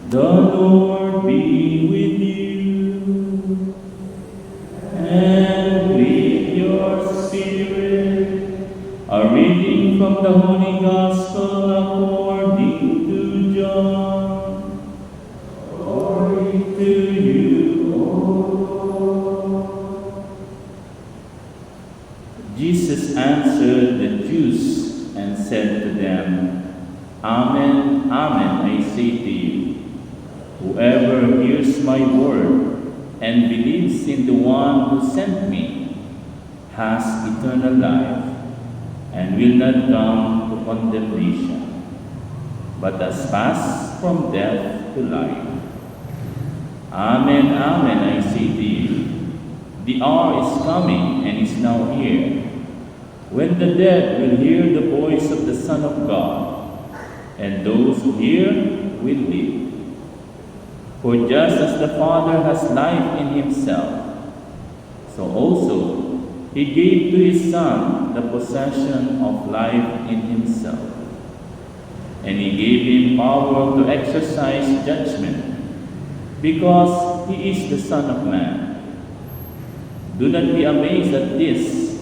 The Lord be with you, and with your spirit. A reading from the Holy Gospel according to John. Glory to you, O Lord. Jesus answered the Jews and said to them, Amen, amen, I say to you, whoever hears my word and believes in the one who sent me has eternal life and will not come to condemnation, but has passed from death to life. Amen, amen, I say to you, the hour is coming and is now here, when the dead will hear the voice of the Son of God, and those who hear will live. For just as the Father has life in himself, so also he gave to his Son the possession of life in himself. And he gave him power to exercise judgment, because he is the Son of Man. Do not be amazed at this,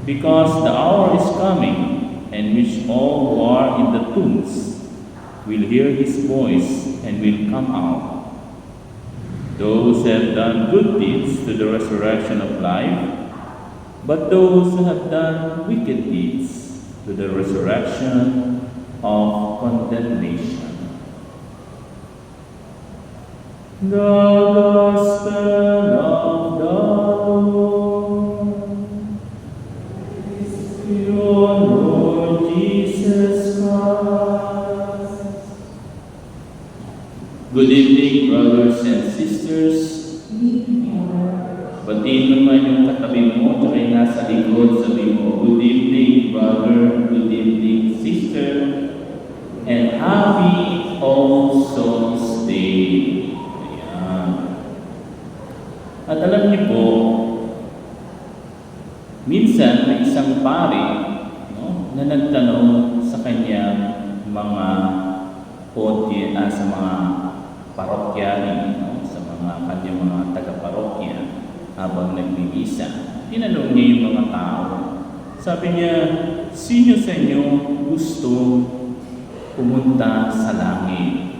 because the hour is coming in which all who are in the tombs will hear his voice and will come out. Those who have done good deeds to the resurrection of life, but those who have done wicked deeds to the resurrection of condemnation. The Gospel of the Lord. Praise to you, Lord Jesus Christ. Good evening, brothers and sisters. Batiin naman yung katabi mo, tsaka yung nasa likod, sabi mo, good evening, brother, good evening, sister, and happy All Souls Day. Ayan. At alam niyo po, minsan may isang pari, no, na nagtanong sa kanyang mga sa mga parokyani, no, sa mga kanyang mga taga-parokya habang nagbibisa. Tinanong niya yung mga tao. Sabi niya, sino sa inyo gusto pumunta sa langit?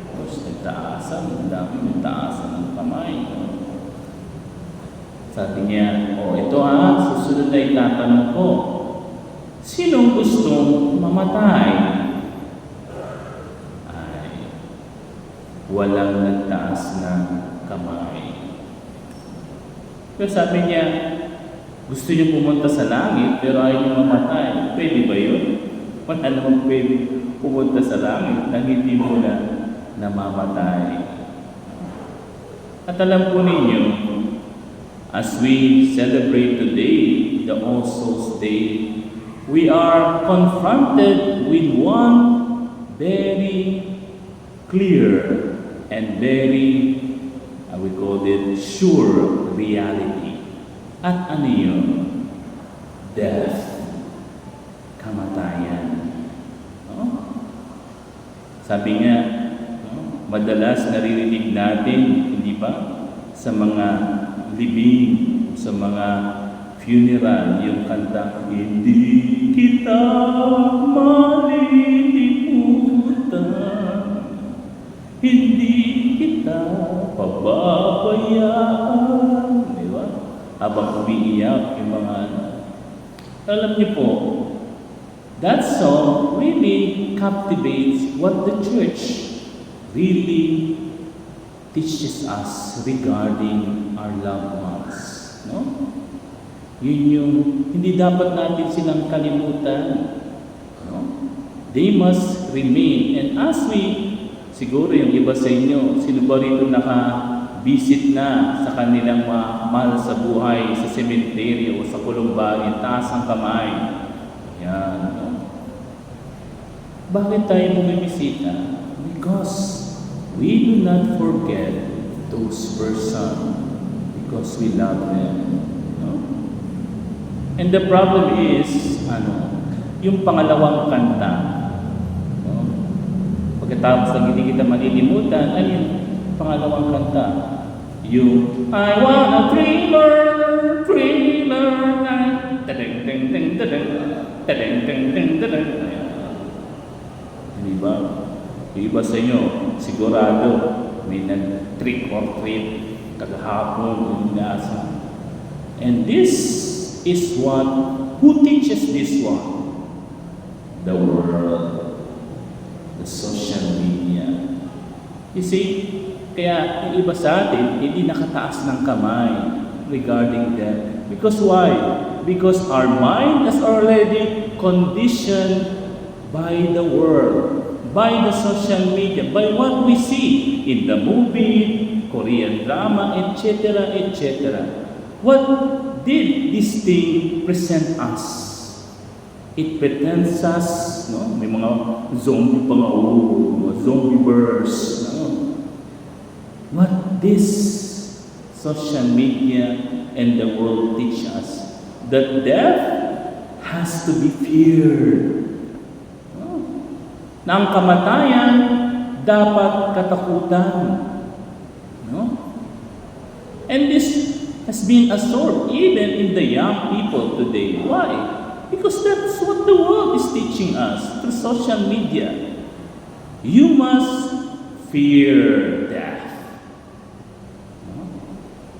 Tapos nagtaasan, ang dami nagtaasan ng kamay. No? Sabi niya, ito susunod na itatanong ko. Sinong gustong mamatay? Walang nagtaas na kamay. Pero sabi niya, gusto niyo pumunta sa langit pero ayaw niyo mamatay. Pwede ba yun? Wala namang pwede pumunta sa langit nang hindi mo na namamatay. At alam po ninyo, as we celebrate today, the All Souls Day, we are confronted with one very clear and very, we call it, sure reality. At ano yun? Death. Kamatayan. No? Sabi nga, no? Madalas naririnig natin, hindi ba? Sa mga libing, sa mga funeral, yung kanta, hindi kita malilimutan. Hindi kita pababayaan. Di ba? Habang umiiyak yung mga Alam niyo po, that song really captivates what the church really teaches us regarding our loved ones. No? Yun yung, hindi dapat natin silang kalimutan. No? They must remain. And as we siguro yung iba sa inyo, sino ba rito naka-visit na sa kanilang mahal sa buhay, sa cemetery o sa kulumbari, taas ang kamay. Yan. No? Bakit tayo bumibisita? Because we do not forget those persons because we love them. No? And the problem is, yung pangalawang kanta, Pagkatapos ng hindi kita malilimutan, ano yung pangalawang kanta? Yung I want a thriller, thriller night. Tadeng, teng, teng, tadeng. Tadeng, teng, teng, tadeng. Di ba? Yung iba sa inyo, sigurado, may nag-trick or treat kagahapon, inasa. And this is what, who teaches this one? The world, the social media. You see, kaya yung iba sa atin, hindi nakataas ng kamay regarding that. Because why? Because our mind is already conditioned by the world, by the social media, by what we see in the movie, Korean drama, etc., etc. What did this thing present us? It pretends us, no? May mga zombie pa nga, mga zombie birds, no? What this social media and the world teach us, that death has to be feared. No? Na ang kamatayan dapat katakutan. No? And this has been absorbed even in the young people today. Why? Because that's what the world is teaching us through social media. You must fear death. No?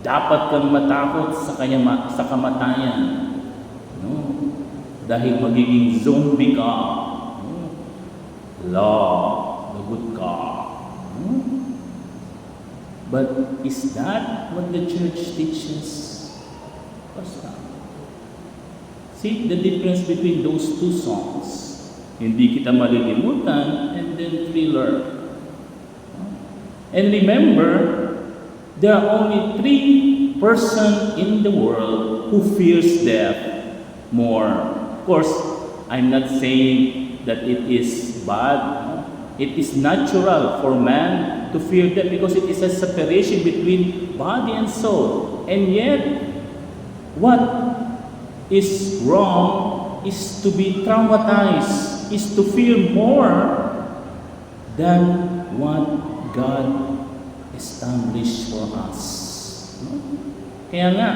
Dapat kang matakot sa kamatayan. No? Dahil magiging zombie ka. No? Lagot ka. No? But is that what the church teaches? Basta. See the difference between those two songs. Hindi kita malilimutan and then thriller. And remember, there are only 3 persons in the world who fears death more. Of course, I'm not saying that it is bad. It is natural for man to fear death because it is a separation between body and soul. And yet, what is wrong is to be traumatized, is to fear more than what God established for us. No? Kaya nga,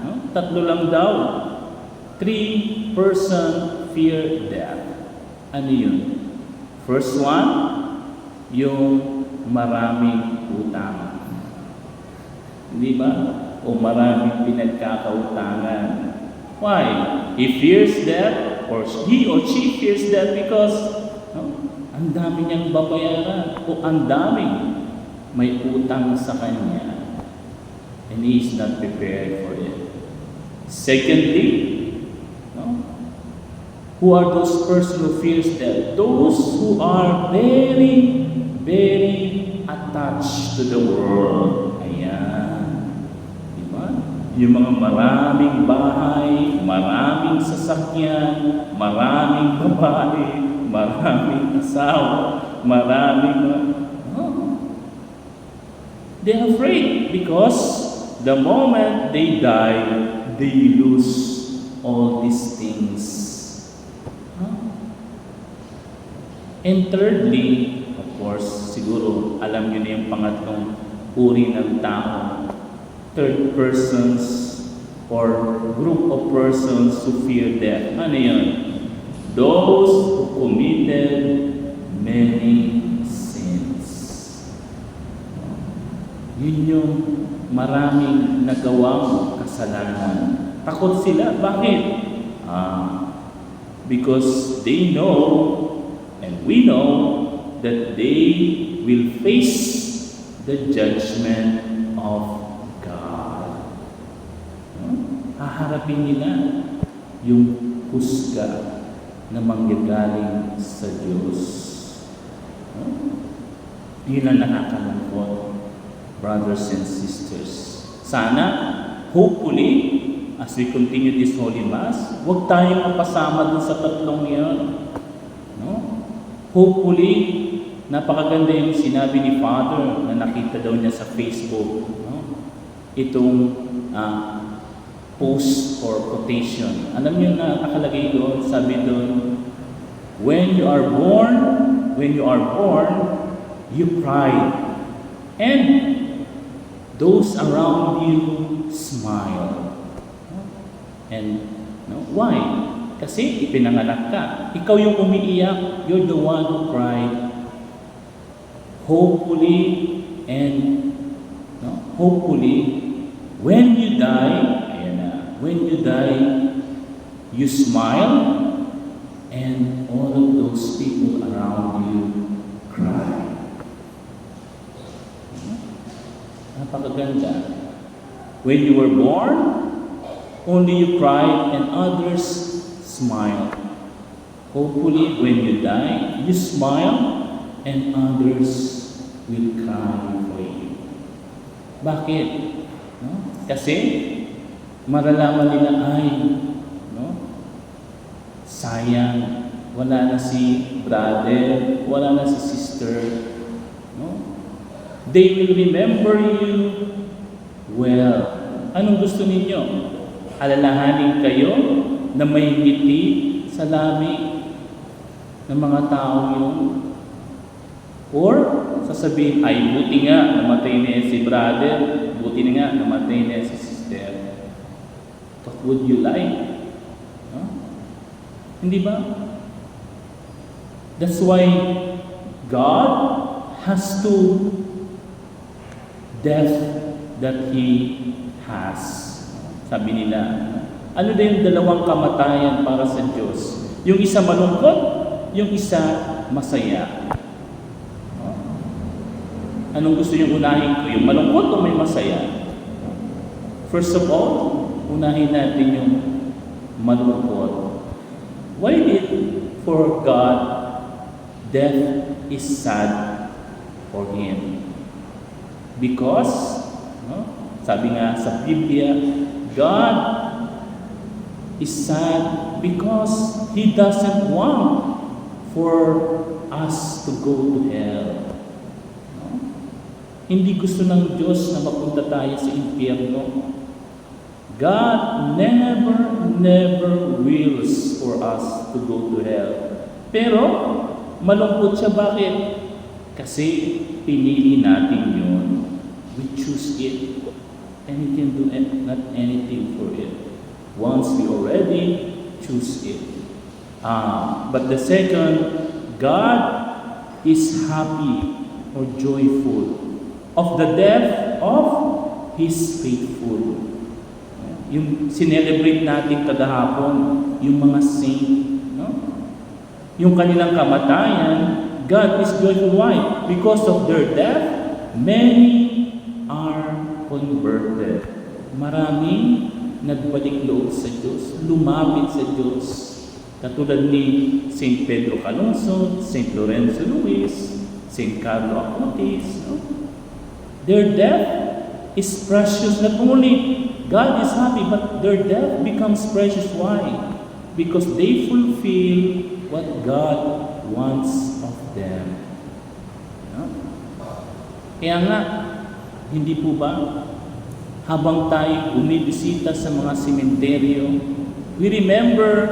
no? 3 lang daw. 3 persons fear death. Ano yun? First one, yung maraming utang. Di ba? O maraming pinagkakautangan. Why? He fears death, or he or she fears death because ang dami niyang babayaran o ang daming may utang sa kanya and he is not prepared for it. Secondly, who are those persons who fears death? Those who are very, very attached to the world. Ayan. Diba? Yung mga maraming bahay, maraming sasakyan, maraming babae, maraming asawa, maraming... They're afraid because the moment they die, they lose all these things. And thirdly, of course, siguro alam niyo na yung pangatlong uri ng tao. Third persons or group of persons who fear death. Ano yun? Those who committed many sins. Yun yung maraming nagawang kasalanan. Takot sila. Bakit? Because they know and we know that they will face the judgment of God. Haharapin nila yung husga na manggagaling sa Diyos. Yun ang nakakalungkot, brothers and sisters. Sana, hopefully, as we continue this Holy Mass, huwag tayong mapasama dun sa tatlong yan. Hopefully, napakaganda yung sinabi ni Father na nakita daw niya sa Facebook. Itong post or quotation. Alam niyo na nakalagay doon, sabi doon, when you are born, you cried, and those around you smile. And why? Kasi ipinanganak ka. Ikaw yung umiiyak, you're the one who cried. Hopefully, when you die, you smile, and all of those people around you cry. Napakaganda. When you were born, only you cried and others smiled. Hopefully, when you die, you smile and others will cry for you. Bakit? Kasi maralaman nila sayang, wala na si brother, wala na si sister. They will remember you well. Anong gusto ninyo? Alalahanin kayo na may ngiti sa labi ng mga tao yun? Or sasabihin, ay buti nga namatay na si brother, buti na nga namatay na si sister. What would you like? Hindi ba? That's why God has two death that He has. Sabi nila, ano na yung dalawang kamatayan para sa Diyos? Yung isa malungkot, yung isa masaya. Anong gusto yung unahin ko? Yung malungkot o may masaya? First of all, unahin natin yung malungkot. Why did for God death is sad for Him? Because, sabi nga sa Biblia, God is sad because He doesn't want for us to go to hell. Hindi gusto ng Diyos na mapunta tayo sa impyerno. God never wills for us to go to hell. Pero, malungkot siya. Bakit? Kasi pinili natin yun. We choose it. And we can do not anything for it. Once we already choose it. But the second, God is happy or joyful of the death of His faithful. Yung sinelebrate natin kadahapon, yung mga saint, yung kanilang kamatayan, God is joyful. Why? Because of their death, many are converted. Maraming nagbalik loob sa Diyos, lumapit sa Diyos. Katulad ni St. Pedro Calungsod, St. Lorenzo Luis, St. Carlo Acutis. Their death is precious. Not only God is happy, but their death becomes precious. Why? Because they fulfill what God wants of them. Kaya nga, hindi po ba, habang tayo bumibisita sa mga sementeryo, we remember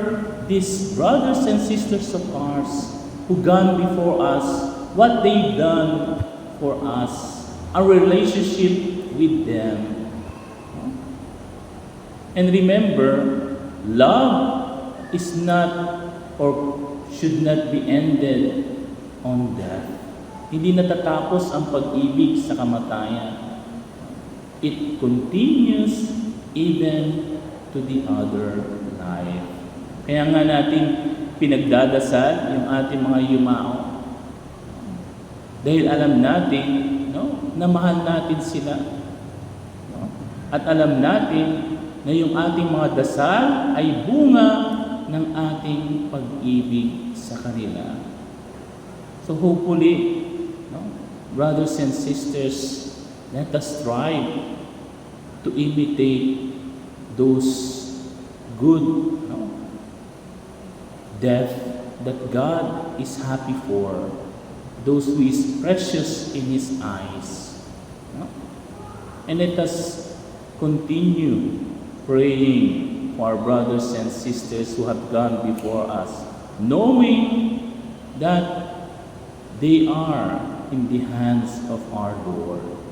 these brothers and sisters of ours who gone before us, what they've done for us, our relationship with them. And remember, love is not or should not be ended on death. Hindi natatapos ang pag-ibig sa kamatayan. It continues even to the other life. Kaya nga natin pinagdadasal yung ating mga yumao. Dahil alam natin, na mahal natin sila. At alam natin na yung ating mga dasal ay bunga ng ating pag-ibig sa kanila. So hopefully, brothers and sisters, let us strive to imitate those good death that God is happy for, those who is precious in His eyes. And let us continue praying for our brothers and sisters who have gone before us, knowing that they are in the hands of our Lord.